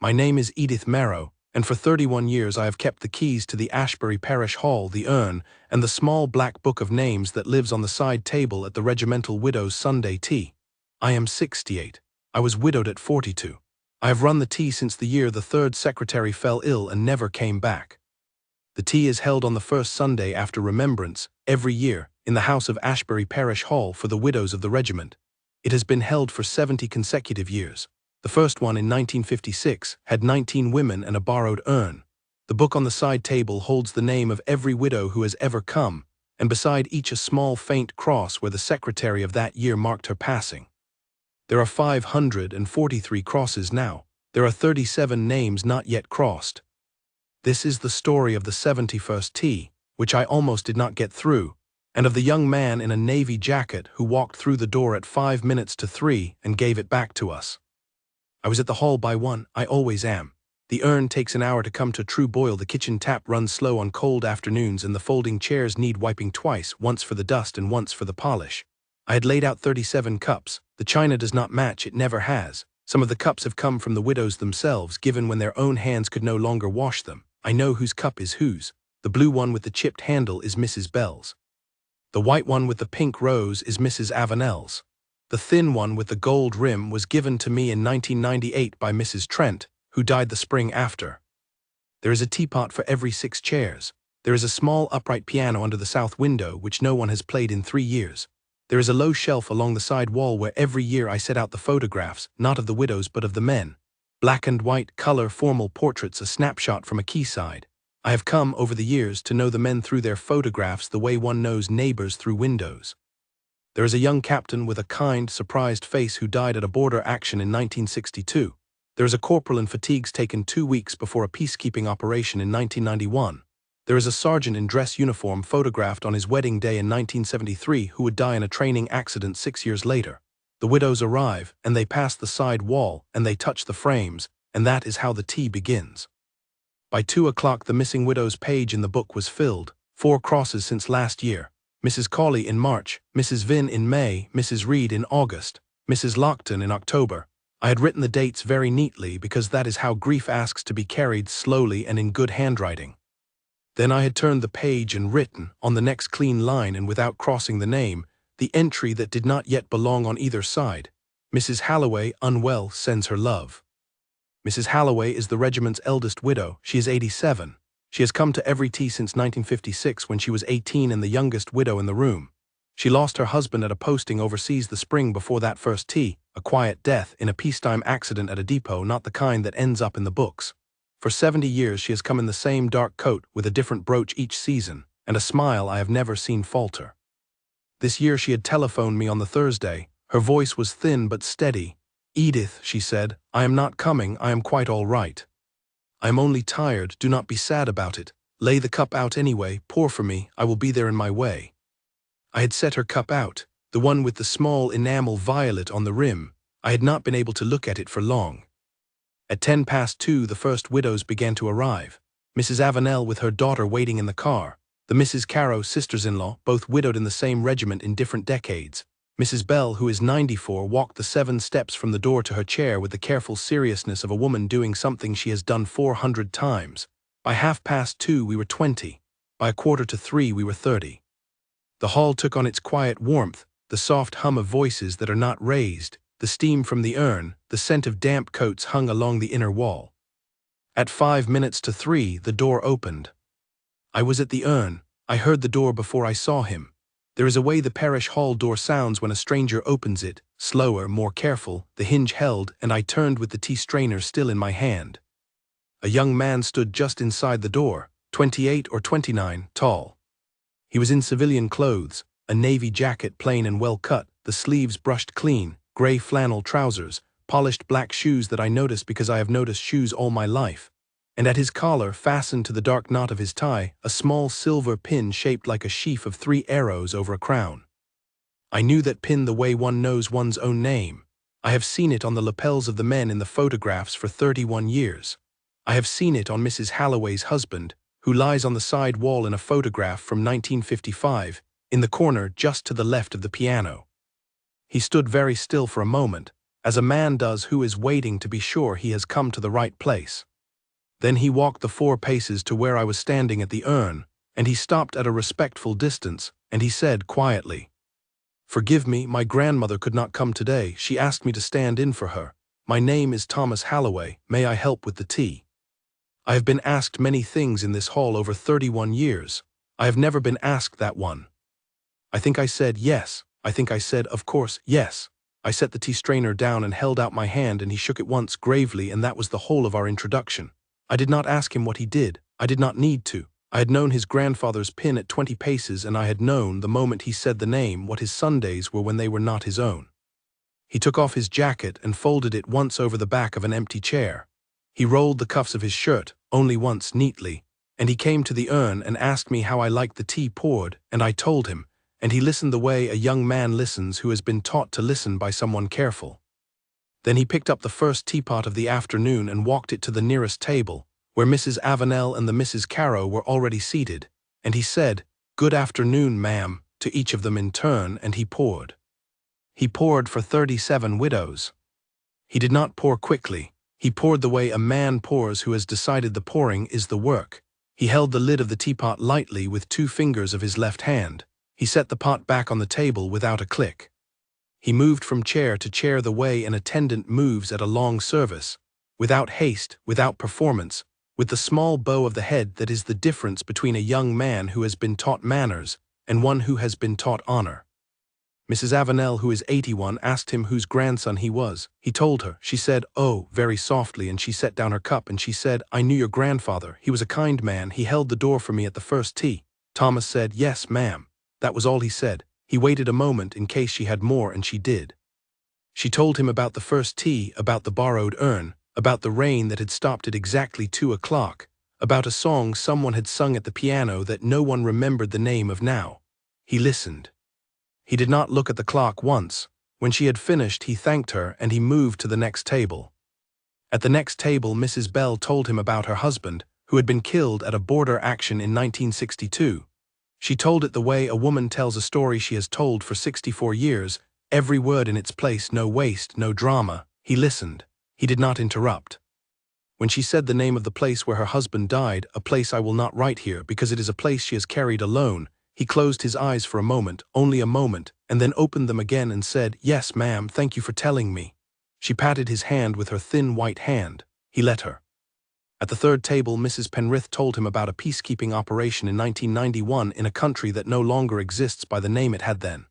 My name is Edith Marrow, and for 31 years I have kept the keys to the Ashbury Parish Hall, the urn, and the small black book of names that lives on the side table at the regimental widow's Sunday tea. I am 68. I was widowed at 42. I have run the tea since the year the third secretary fell ill and never came back. The tea is held on the first Sunday after Remembrance, every year, in the house of Ashbury Parish Hall for the widows of the regiment. It has been held for 70 consecutive years. The first one in 1956 had 19 women and a borrowed urn. The book on the side table holds the name of every widow who has ever come, and beside each a small faint cross where the secretary of that year marked her passing. There are 543 crosses now. There are 37 names not yet crossed. This is the story of the 71st tea, which I almost did not get through, and of the young man in a navy jacket who walked through the door at 5 minutes to 3 and gave it back to us. I was at the hall by 1, I always am. The urn takes an hour to come to true boil, the kitchen tap runs slow on cold afternoons, and the folding chairs need wiping twice, once for the dust and once for the polish. I had laid out 37 cups. The china does not match, it never has. Some of the cups have come from the widows themselves, given when their own hands could no longer wash them. I know whose cup is whose. The blue one with the chipped handle is Mrs. Bell's. The white one with the pink rose is Mrs. Avenel's. The thin one with the gold rim was given to me in 1998 by Mrs. Trent, who died the spring after. There is a teapot for every 6 chairs. There is a small upright piano under the south window, which no one has played in 3 years. There is a low shelf along the side wall where every year I set out the photographs, not of the widows but of the men. Black and white, color, formal portraits, a snapshot from a quayside. I have come, over the years, to know the men through their photographs the way one knows neighbors through windows. There is a young captain with a kind, surprised face who died at a border action in 1962. There is a corporal in fatigues taken 2 weeks before a peacekeeping operation in 1991. There is a sergeant in dress uniform photographed on his wedding day in 1973 who would die in a training accident 6 years later. The widows arrive, and they pass the side wall, and they touch the frames, and that is how the tea begins. By 2 o'clock the missing widow's page in the book was filled, 4 crosses since last year. Mrs. Cawley in March, Mrs. Vinn in May, Mrs. Reed in August, Mrs. Lockton in October. I had written the dates very neatly because that is how grief asks to be carried slowly and in good handwriting. Then I had turned the page and written, on the next clean line and without crossing the name, the entry that did not yet belong on either side. Mrs. Halloway, unwell, sends her love. Mrs. Halloway is the regiment's eldest widow. She is 87. She has come to every tea since 1956 when she was 18 and the youngest widow in the room. She lost her husband at a posting overseas the spring before that first tea, a quiet death in a peacetime accident at a depot, not the kind that ends up in the books. For 70 years she has come in the same dark coat with a different brooch each season, and a smile I have never seen falter. This year she had telephoned me on the Thursday. Her voice was thin but steady. "Edith," she said, "I am not coming, I am quite all right. I am only tired, do not be sad about it. Lay the cup out anyway, pour for me, I will be there in my way." I had set her cup out, the one with the small enamel violet on the rim. I had not been able to look at it for long. At 2:10 the first widows began to arrive. Mrs. Avenel with her daughter waiting in the car. The Mrs. Carrow sisters-in-law, both widowed in the same regiment in different decades. Mrs. Bell, who is 94, walked the 7 steps from the door to her chair with the careful seriousness of a woman doing something she has done 400 times. By 2:30 we were 20. By 2:45 we were 30. The hall took on its quiet warmth, the soft hum of voices that are not raised, the steam from the urn, the scent of damp coats hung along the inner wall. At 5 minutes to 3 the door opened. I was at the urn. I heard the door before I saw him. There is a way the parish hall door sounds when a stranger opens it, slower, more careful, the hinge held, and I turned with the tea strainer still in my hand. A young man stood just inside the door, 28 or 29, tall. He was in civilian clothes, a navy jacket plain and well cut, the sleeves brushed clean, gray flannel trousers, polished black shoes that I noticed because I have noticed shoes all my life. And at his collar, fastened to the dark knot of his tie, a small silver pin shaped like a sheaf of 3 arrows over a crown. I knew that pin the way one knows one's own name. I have seen it on the lapels of the men in the photographs for 31 years. I have seen it on Mrs. Halloway's husband, who lies on the side wall in a photograph from 1955, in the corner just to the left of the piano. He stood very still for a moment. as a man does who is waiting to be sure he has come to the right place. Then he walked the 4 paces to where I was standing at the urn, and he stopped at a respectful distance, and he said quietly, "Forgive me, my grandmother could not come today. She asked me to stand in for her. My name is Thomas Halloway. May I help with the tea? I have been asked many things in this hall over 31 years. I have never been asked that one." I think I said yes. I think I said, of course, yes. I set the tea strainer down and held out my hand, and he shook it once gravely, and that was the whole of our introduction. I did not ask him what he did. I did not need to. I had known his grandfather's pin at 20 paces, and I had known, the moment he said the name, what his Sundays were when they were not his own. He took off his jacket and folded it once over the back of an empty chair. He rolled the cuffs of his shirt, only once, neatly, and he came to the urn and asked me how I liked the tea poured, and I told him, and he listened the way a young man listens who has been taught to listen by someone careful. Then he picked up the first teapot of the afternoon and walked it to the nearest table, where Mrs. Avenel and the Misses Carrow were already seated, and he said, "Good afternoon, ma'am," to each of them in turn, and he poured. He poured for 37 widows. He did not pour quickly. He poured the way a man pours who has decided the pouring is the work. He held the lid of the teapot lightly with 2 fingers of his left hand. He set the pot back on the table without a click. He moved from chair to chair the way an attendant moves at a long service, without haste, without performance, with the small bow of the head that is the difference between a young man who has been taught manners and one who has been taught honor. Mrs. Avenel, who is 81, asked him whose grandson he was. He told her. She said, "Oh," very softly, and she set down her cup, and she said, "I knew your grandfather. He was a kind man. He held the door for me at the first tea." Thomas said, "Yes, ma'am." That was all he said. He waited a moment in case she had more, and she did. She told him about the first tea, about the borrowed urn, about the rain that had stopped at exactly 2 o'clock, about a song someone had sung at the piano that no one remembered the name of now. He listened. He did not look at the clock once. When she had finished, he thanked her, and he moved to the next table. At the next table, Mrs. Bell told him about her husband, who had been killed at a border action in 1962. She told it the way a woman tells a story she has told for 64 years, every word in its place, no waste, no drama. He listened. He did not interrupt. When she said the name of the place where her husband died, a place I will not write here because it is a place she has carried alone, he closed his eyes for a moment, only a moment, and then opened them again and said, "Yes, ma'am, thank you for telling me." She patted his hand with her thin white hand. He let her. At the third table, Mrs. Penrith told him about a peacekeeping operation in 1991 in a country that no longer exists by the name it had then.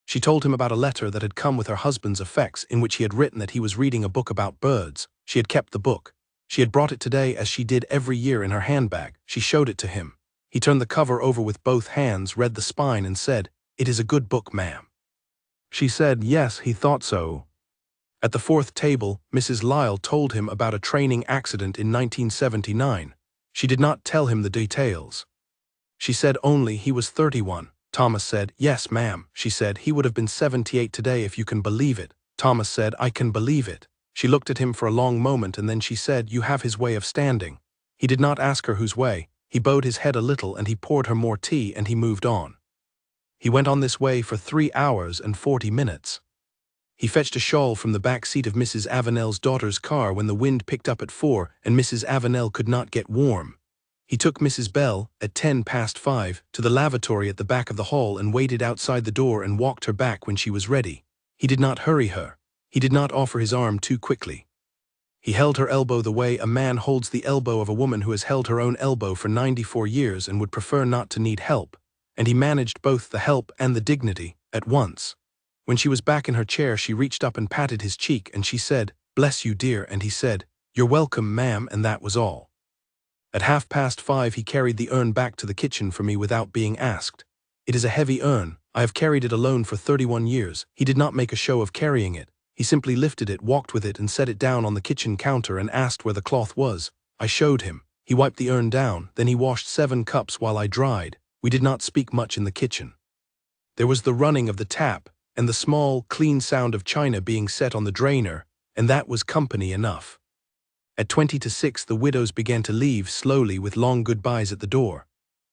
She told him about a letter that had come with her husband's effects in which he had written that he was reading a book about birds. She had kept the book. She had brought it today as she did every year in her handbag. She showed it to him. He turned the cover over with both hands, read the spine, and said, "It is a good book, ma'am." She said, yes, he thought so. At the fourth table, Mrs. Lyle told him about a training accident in 1979. She did not tell him the details. She said only he was 31. Thomas said, "Yes, ma'am." She said, "He would have been 78 today if you can believe it." Thomas said, "I can believe it." She looked at him for a long moment, and then she said, "You have his way of standing." He did not ask her whose way. He bowed his head a little, and he poured her more tea, and he moved on. He went on this way for 3 hours and 40 minutes. He fetched a shawl from the back seat of Mrs. Avenel's daughter's car when the wind picked up at 4 and Mrs. Avenel could not get warm. He took Mrs. Bell, at 5:10, to the lavatory at the back of the hall and waited outside the door and walked her back when she was ready. He did not hurry her. He did not offer his arm too quickly. He held her elbow the way a man holds the elbow of a woman who has held her own elbow for 94 years and would prefer not to need help, and he managed both the help and the dignity at once. When she was back in her chair, she reached up and patted his cheek, and she said, "Bless you, dear," and he said, "You're welcome, ma'am," and that was all. At 5:30 he carried the urn back to the kitchen for me without being asked. It is a heavy urn. I have carried it alone for 31 years. He did not make a show of carrying it. He simply lifted it, walked with it, and set it down on the kitchen counter and asked where the cloth was. I showed him. He wiped the urn down, then he washed 7 cups while I dried. We did not speak much in the kitchen. There was the running of the tap, and the small, clean sound of china being set on the drainer, and that was company enough. At 6:20 the widows began to leave slowly with long goodbyes at the door.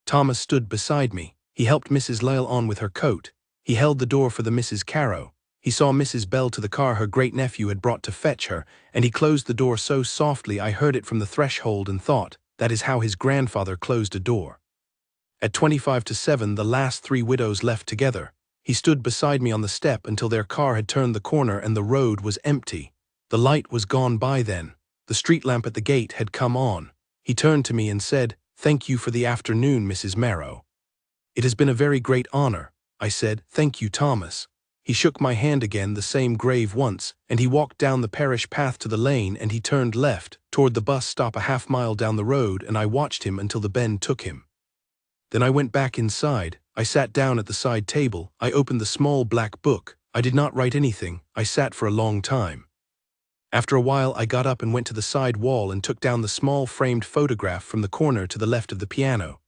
Thomas stood beside me. He helped Mrs. Lyle on with her coat. He held the door for the Misses Carrow. He saw Mrs. Bell to the car her great-nephew had brought to fetch her, and he closed the door so softly I heard it from the threshold and thought, that is how his grandfather closed a door. At 25 to 7 the last three widows left together. He stood beside me on the step until their car had turned the corner and the road was empty. The light was gone by then. The street lamp at the gate had come on. He turned to me and said, "Thank you for the afternoon, Mrs. Marrow." "It has been a very great honor," I said. "Thank you, Thomas." He shook my hand again, the same grave once, and he walked down the parish path to the lane and he turned left, toward the bus stop a half-mile down the road, and I watched him until the bend took him. Then I went back inside. I sat down at the side table. I opened the small black book. I did not write anything. I sat for a long time. After a while I got up and went to the side wall and took down the small framed photograph from the corner to the left of the piano.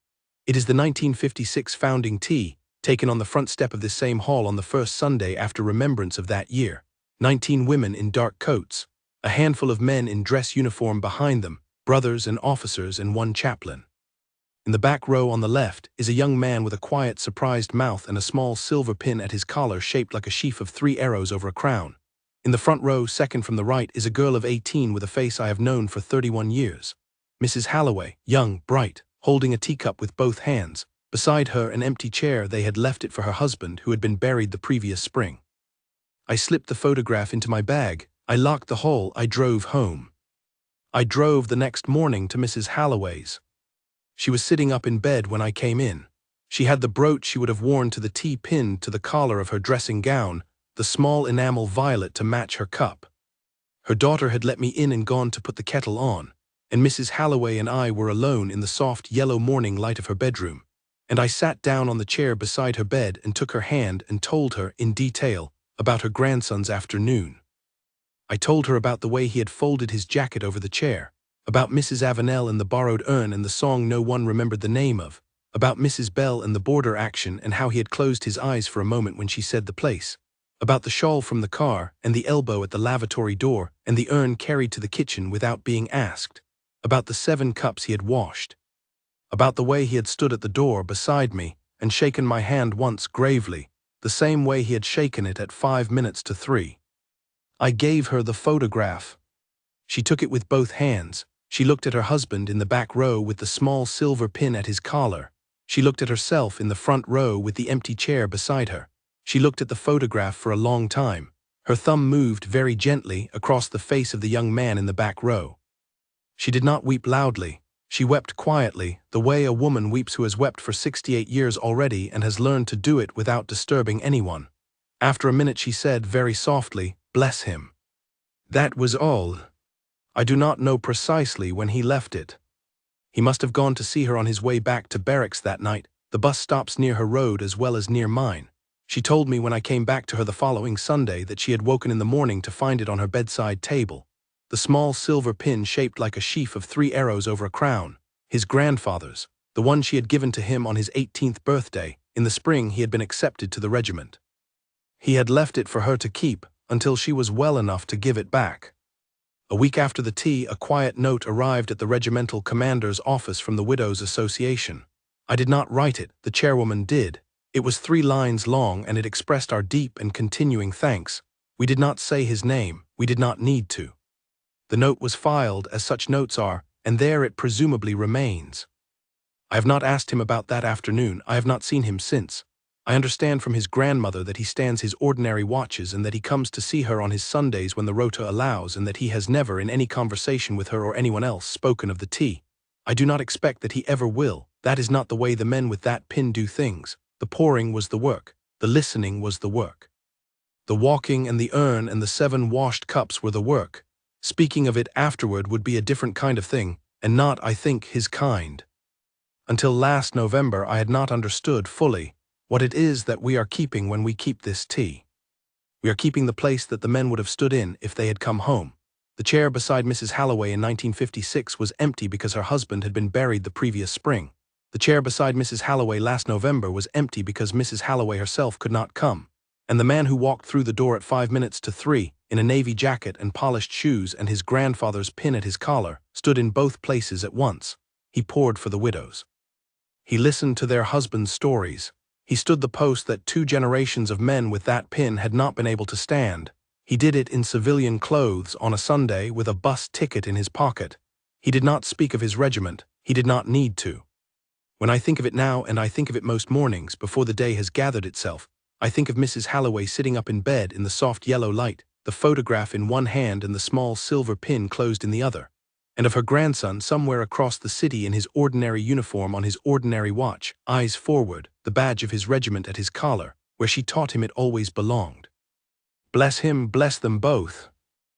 It is the 1956 founding tea, taken on the front step of this same hall on the first Sunday after remembrance of that year. 19 women in dark coats, a handful of men in dress uniform behind them, brothers and officers and one chaplain. In the back row on the left is a young man with a quiet, surprised mouth and a small silver pin at his collar shaped like a sheaf of 3 arrows over a crown. In the front row, second from the right, is a girl of 18 with a face I have known for 31 years. Mrs. Halloway, young, bright, holding a teacup with both hands. Beside her, an empty chair. They had left it for her husband, who had been buried the previous spring. I slipped the photograph into my bag. I locked the hole. I drove home. I drove the next morning to Mrs. Halloway's. She was sitting up in bed when I came in. She had the brooch she would have worn to the T pinned to the collar of her dressing gown, the small enamel violet to match her cup. Her daughter had let me in and gone to put the kettle on, and Mrs. Halloway and I were alone in the soft yellow morning light of her bedroom, and I sat down on the chair beside her bed and took her hand and told her, in detail, about her grandson's afternoon. I told her about the way he had folded his jacket over the chair, about Mrs. Avenel and the borrowed urn and the song no one remembered the name of, about Mrs. Bell and the border action and how he had closed his eyes for a moment when she said the place, about the shawl from the car and the elbow at the lavatory door and the urn carried to the kitchen without being asked, about the 7 cups he had washed, about the way he had stood at the door beside me and shaken my hand once gravely, the same way he had shaken it at 5 minutes to 3. I gave her the photograph. She took it with both hands. She looked at her husband in the back row with the small silver pin at his collar. She looked at herself in the front row with the empty chair beside her. She looked at the photograph for a long time. Her thumb moved very gently across the face of the young man in the back row. She did not weep loudly. She wept quietly, the way a woman weeps who has wept for 68 years already and has learned to do it without disturbing anyone. After a minute she said very softly, "Bless him." That was all. I do not know precisely when he left it. He must have gone to see her on his way back to barracks that night. The bus stops near her road as well as near mine. She told me when I came back to her the following Sunday that she had woken in the morning to find it on her bedside table. The small silver pin shaped like a sheaf of 3 arrows over a crown, his grandfather's, the one she had given to him on his 18th birthday. In the spring he had been accepted to the regiment. He had left it for her to keep until she was well enough to give it back. A week after the tea, a quiet note arrived at the regimental commander's office from the Widows' Association. I did not write it, the chairwoman did. It was 3 lines long and it expressed our deep and continuing thanks. We did not say his name, we did not need to. The note was filed as such notes are, and there it presumably remains. I have not asked him about that afternoon. I have not seen him since. I understand from his grandmother that he stands his ordinary watches and that he comes to see her on his Sundays when the rota allows, and that he has never in any conversation with her or anyone else spoken of the tea. I do not expect that he ever will. That is not the way the men with that pin do things. The pouring was the work. The listening was the work. The walking and the urn and the 7 washed cups were the work. Speaking of it afterward would be a different kind of thing, and not, I think, his kind. Until last November I had not understood fully what it is that we are keeping when we keep this tea. We are keeping the place that the men would have stood in if they had come home. The chair beside Mrs. Halloway in 1956 was empty because her husband had been buried the previous spring. The chair beside Mrs. Halloway last November was empty because Mrs. Halloway herself could not come. And the man who walked through the door at 5 minutes to 3, in a navy jacket and polished shoes and his grandfather's pin at his collar, stood in both places at once. He poured for the widows. He listened to their husbands' stories. He stood the post that 2 generations of men with that pin had not been able to stand. He did it in civilian clothes on a Sunday with a bus ticket in his pocket. He did not speak of his regiment. He did not need to. When I think of it now, and I think of it most mornings before the day has gathered itself, I think of Mrs. Halloway sitting up in bed in the soft yellow light, the photograph in one hand and the small silver pin closed in the other, and of her grandson somewhere across the city in his ordinary uniform on his ordinary watch, eyes forward, the badge of his regiment at his collar, where she taught him it always belonged. Bless him, bless them both.